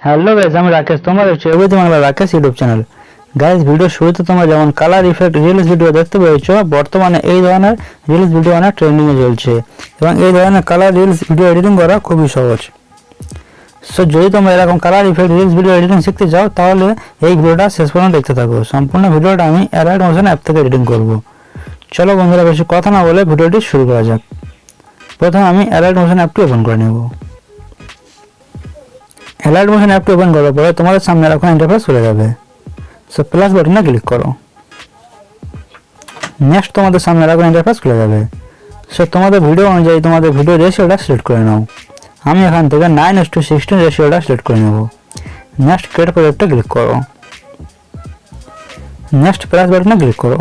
Hello guys, আমি রাকেশ। তোমরা দেখছো everything Bangla Rakesh YouTube channel. Guys, video শুরুতে তোমরা যেমন কালার ইফেক্ট রিলস ভিডিও দেখতে পেয়েছো, বর্তমানে এই ধরনের রিলস ভিডিও অনেক ট্রেন্ডিং এ চলছে এবং এই ধরনের কালার রিলস ভিডিও এডিটিং করা খুবই সহজ। সো যদি তোমরা এরকম colour effect reels video editing শিখতে চাও তাহলে এই ভিডিওটা শেষ পর্যন্ত দেখতে থাকো। সম্পূর্ণ ভিডিওটা আমি অ্যালাইট মোশন অ্যাপ থেকে এডিটিং করব। চলো বন্ধুরা, বেশি কথা না বলে ভিডিওটি শুরু করা যাক। প্রথমে আমি অ্যালাইট মোশন অ্যাপটি ওপেন করে নেব। অ্যালাইট মোশন অ্যাপটি ওপেন করার পরে তোমাদের সামনে এরকম ইন্টারফেস চলে যাবে। সো প্লাস বাটনে ক্লিক করো। নেক্সট তোমাদের সামনে এরকম ইন্টারফেস খুলে যাবে। সো তোমাদের ভিডিও অনুযায়ী তোমাদের ভিডিও রেশিওটা সিলেক্ট করে নাও। আমি এখান থেকে 9:16 রেশিওটা সিলেক্ট করে নেব। নেক্সট ক্রিয়েট প্রজেক্টে ক্লিক করো। নেক্সট প্লাস বাটনে ক্লিক করো।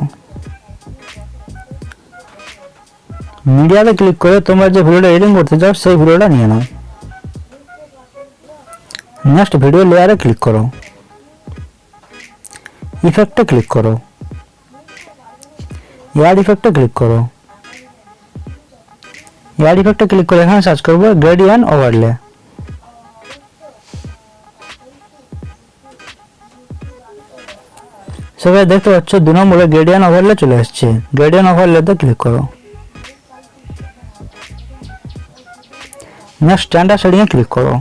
মিডিয়াতে ক্লিক করে তোমরা যে ভিডিওটা এডিটিং করতে চাও সেই ভিডিওটা নিয়ে নাও। নেক্সট ভিডিও লেয়ারে ক্লিক করো। ইফেক্টে ক্লিক করো। এয়ার ইফেক্টে ক্লিক করো। এয়ার ইফেক্টে ক্লিক করে এখানে সার্চ করবো গ্রেডিয়েন্ট ওভারলে। সবাই দেখতে পাচ্ছ 2 নম্বরে গ্রেডিয়েন্ট ওভারলে চলে এসেছে। গ্রেডিয়েন্ট ওভারলেতে ক্লিক করো। নেক্সট স্ট্যান্ডার্ড শেডিং এ ক্লিক করো।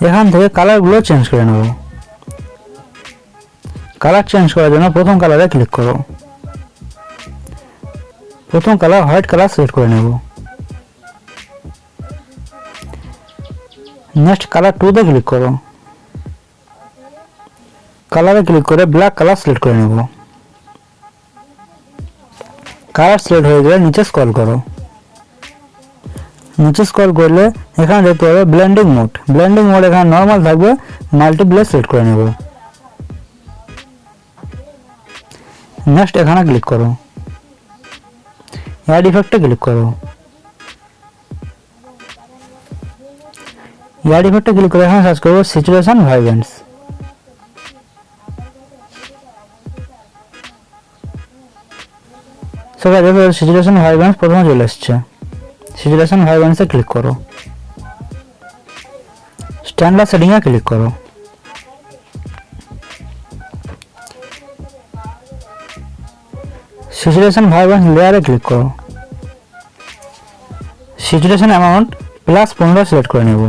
এখান থেকে কালারগুলো চেঞ্জ করে নেব। কালার চেঞ্জ করার জন্য প্রথম কালারে ক্লিক করো। প্রথম কালার হোয়াইট কালার সিলেক্ট করে নেব। নেক্সট কালার 2 তে ক্লিক করো। কালারে ক্লিক করে ব্ল্যাক কালার সিলেক্ট করে নেব। কালার সিলেক্ট হয়ে গেলে নিচে স্ক্রল করো। নিচে স্ক্রল করলে এখানে দেখতে পাবে ব্লেন্ডিং মোড। ব্লেন্ডিং মোড এখানে নর্মাল থাকবে, মাল্টিপ্লেক্স সিলেক্ট করে নেব। নেক্সট এখানে ক্লিক করো। অ্যাড ইফেক্টে ক্লিক করো। অ্যাড ইফেক্টে ক্লিক করে এখানে সার্চ করব সিচুয়েশন ভাইব্রেন্স। সবাই দেখো সিচুয়েশন ভাইব্রেন্স প্রথমে চলে এসেছে। সিচুয়েশন ভাইব্রেন্সে ক্লিক করো। স্ট্যান্ডার্ড সেটিং এ ক্লিক করো। সিচুয়েশন ভাইব্রেন্স লেয়ারে ক্লিক করো। সিচুয়েশন অ্যামাউন্ট +15 সিলেক্ট করে নেব।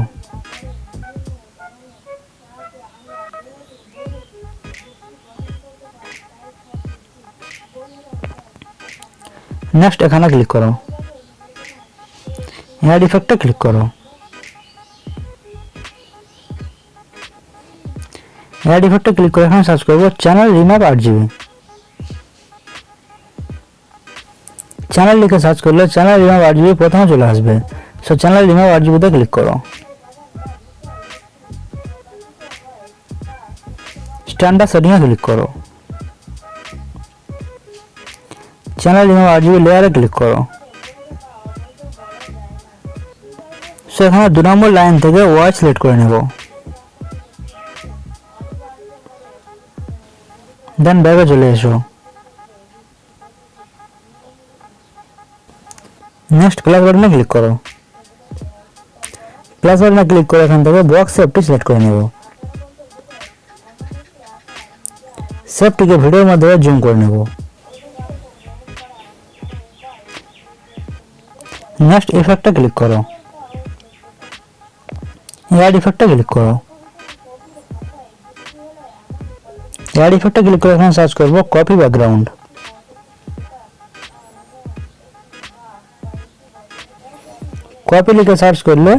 নেক্সট এখানে ক্লিক করো। অ্যাড ইফেক্টে ক্লিক করো। অ্যাড ইফেক্টে ক্লিক করে এখানে সার্চ করব চ্যানেল রিম্যাপ 8GB। চ্যানেল লিখে সার্চ করলে চ্যানেল রিম্যাপ 8GB প্রথমে চলে আসবে। সো চ্যানেল রিম্যাপ 8GB তে ক্লিক করো। স্ট্যান্ডার্ড সেটিং এ ক্লিক করো। চ্যানেল রিম্যাপ 8GB লেয়ারে ক্লিক করো। সো এখানে 2 নম্বর লাইন থেকে ওয়াই সিলেক্ট করে নেব। দেন ব্যাকে চলে এসো। নেক্সট প্লাস বাটনে ক্লিক করো। প্লাস বাটনে ক্লিক করে এখান থেকে বক্স শেপটি সিলেক্ট করে নেব। শেপটিকে ভিডিওর মাধ্যমে জুম করে নেব। নেক্সট ইফেক্টে ক্লিক করো। অ্যাড ইফেক্টে ক্লিক করো। অ্যাড ইফেক্টে ক্লিক করে এখানে সার্চ করব কপি ব্যাকগ্রাউন্ড। কপি লিখে সার্চ করলে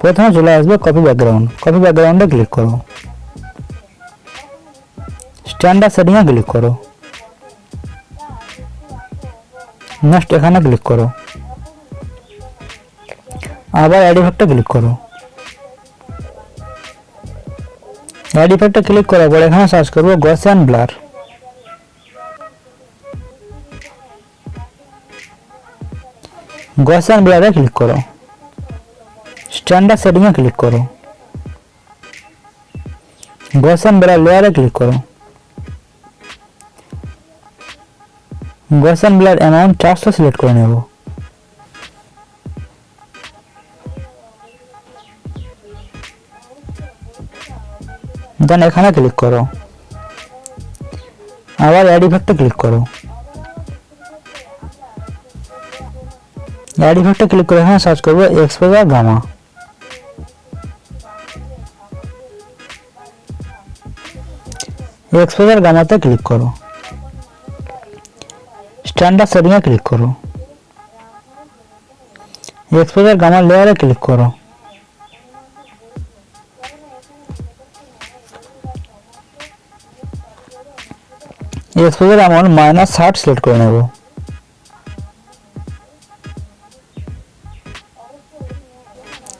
প্রথমে চলে আসবে কপি ব্যাকগ্রাউন্ড। কপি ব্যাকগ্রাউন্ডে ক্লিক করো। স্ট্যান্ডার্ড সেটিং এ ক্লিক করো। নেক্সট এখানে ক্লিক করো। আবার অ্যাড ইফেক্টে ক্লিক করো। অ্যাড ইফেক্টে ক্লিক করার পর এখানে সার্চ করব গসিয়ান ব্লার। গসিয়ান ব্লারে ক্লিক করো। স্ট্যান্ডার্ড সেটিং এ ক্লিক করো। গসিয়ান ব্লার লেয়ারে ক্লিক করো। গসিয়ান ব্লার অ্যামাউন্ট 400 সিলেক্ট করে নেব। দেন এখানে ক্লিক করো, আবার অ্যাড ইফেক্টে ক্লিক করো। অ্যাড ইফেক্টে ক্লিক করে এখানে সার্চ করবো এক্সপোজার গামা। এক্সপোজার গামাতে ক্লিক করো, স্ট্যান্ডার্ড সেটিংয়ে ক্লিক করো, এক্সপোজার গামা লেয়ারে ক্লিক করো। এক্সপোজার অ্যামাউন্ট -60 সিলেক্ট করে নেব।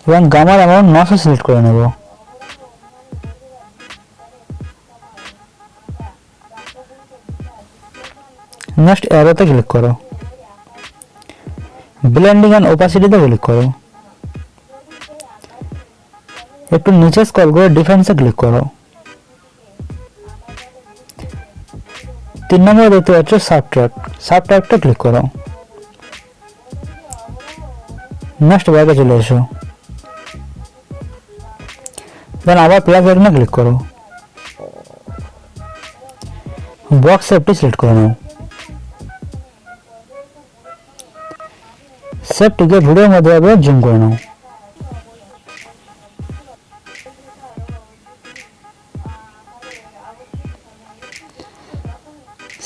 এবং গামার অ্যামাউন্ট 900 সিলেক্ট করে নেব। নেক্সট অ্যারোতে ক্লিক করো, ব্লেন্ডিং এন্ড ওপাসিটিতে ক্লিক করো, একটু নিচে স্ক্রল করে ডিফারেন্সে ক্লিক করো। 3 নম্বরে দেখতে পাচ্ছ সাবট্রাক্টে ক্লিক করো। নেক্সট ব্যাকে চলে এসো, দেন আবার প্লাস বাটনে ক্লিক করো, বক্স শেপটি সিলেক্ট করে নাও। শেপটিকে ভিডিওর মধ্যে আবার জুম করে নাও।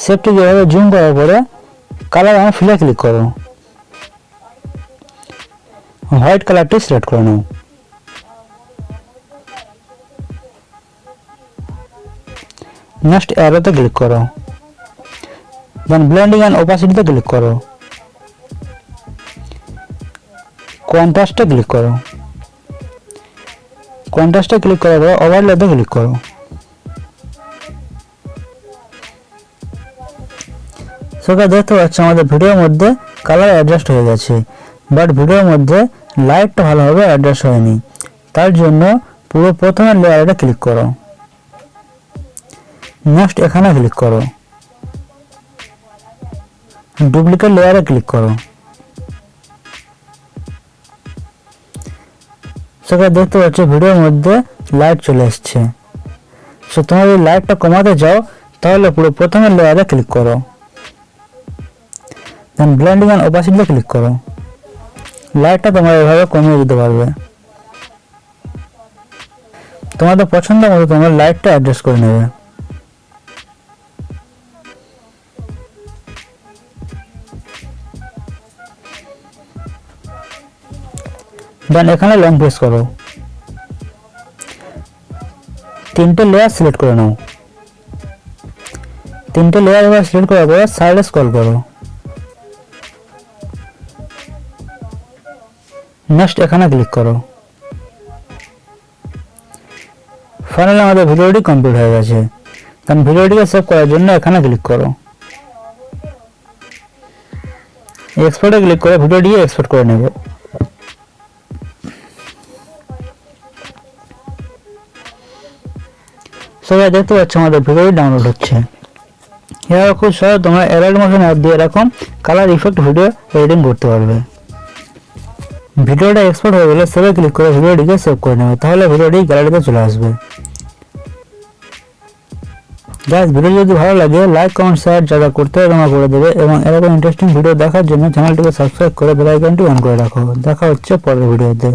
শেপটিকে এভাবে জুম করার পরে কালার অ্যান্ড ফিলে ক্লিক করো, হোয়াইট কালারটি সিলেক্ট করে নাও। নেক্সট অ্যারোতে ক্লিক করো, দেন ব্লেন্ডিং এন্ড ওপাসিটিতে ক্লিক করো, কন্ট্রাস্টে ক্লিক করো। কন্ট্রাস্টে ক্লিক করার পর ওভারলেতে ক্লিক করো। সেটা দেখতে পাচ্ছ আমাদের ভিডিওর মধ্যে কালার অ্যাডজাস্ট হয়ে গেছে, বাট ভিডিওর মধ্যে লাইটটা ভালোভাবে অ্যাডজাস্ট হয়নি। তার জন্য পুরো প্রথমে লেয়ারে ক্লিক করো, নেক্সট এখানে ক্লিক করো, ডুপ্লিকেট লেয়ারে ক্লিক করো। সেটা দেখতে পাচ্ছ ভিডিওর মধ্যে লাইট চলে এসছে। সো তোমরা যদি লাইটটা কমাতে চাও তাহলে পুরো প্রথমে লেয়ারে ক্লিক করো, দেন ব্লেন্ডিং এন্ড ওপাসিটিতে ক্লিক করো। লাইটটা তোমরা এভাবে কমিয়ে দিতে পারবে। তোমাদের পছন্দ মতো তোমরা লাইটটা অ্যাডজাস্ট করে নেবে। দেন এখানে লং প্রেস করো, 3টে লেয়ার সিলেক্ট করে নাও। 3টে লেয়ার এবার সিলেক্ট করার পর সাইডে স্ক্রল করো, নেক্সট এখানে ক্লিক করো। ফাইনালি আমাদের ভিডিওটি কমপ্লিট হয়ে গেছে। কারণ ভিডিওটিকে সেভ করার জন্য এখানে ক্লিক করো, এক্সপোর্টে ক্লিক করে ভিডিওটি এক্সপোর্ট করে নেব। সবাই দেখতে পাচ্ছ আমাদের ভিডিওটি ডাউনলোড হচ্ছে। এবার খুব সহজ তোমরা অ্যাডাল্ট মোশন অ্যাপ দিয়ে এরকম কালার ইফেক্ট ভিডিও এডিটিং করতে পারবে। ভিডিওটা এক্সপোর্ট হয়ে গেলে সেভে ক্লিক করে ভিডিওটিকে সেভ করে নেবে, তাহলে ভিডিওটি গ্যালারিতে চলে আসবে। গাইস, ভিডিও যদি ভালো লাগে লাইক কমেন্ট শেয়ার যারা করতে হয় তোমরা করে দেবে, এবং এরকম ইন্টারেস্টিং ভিডিও দেখার জন্য চ্যানেলটিকে সাবস্ক্রাইব করে বেল আইকনটি অন করে রাখো। দেখা হচ্ছে পরের ভিডিওতে।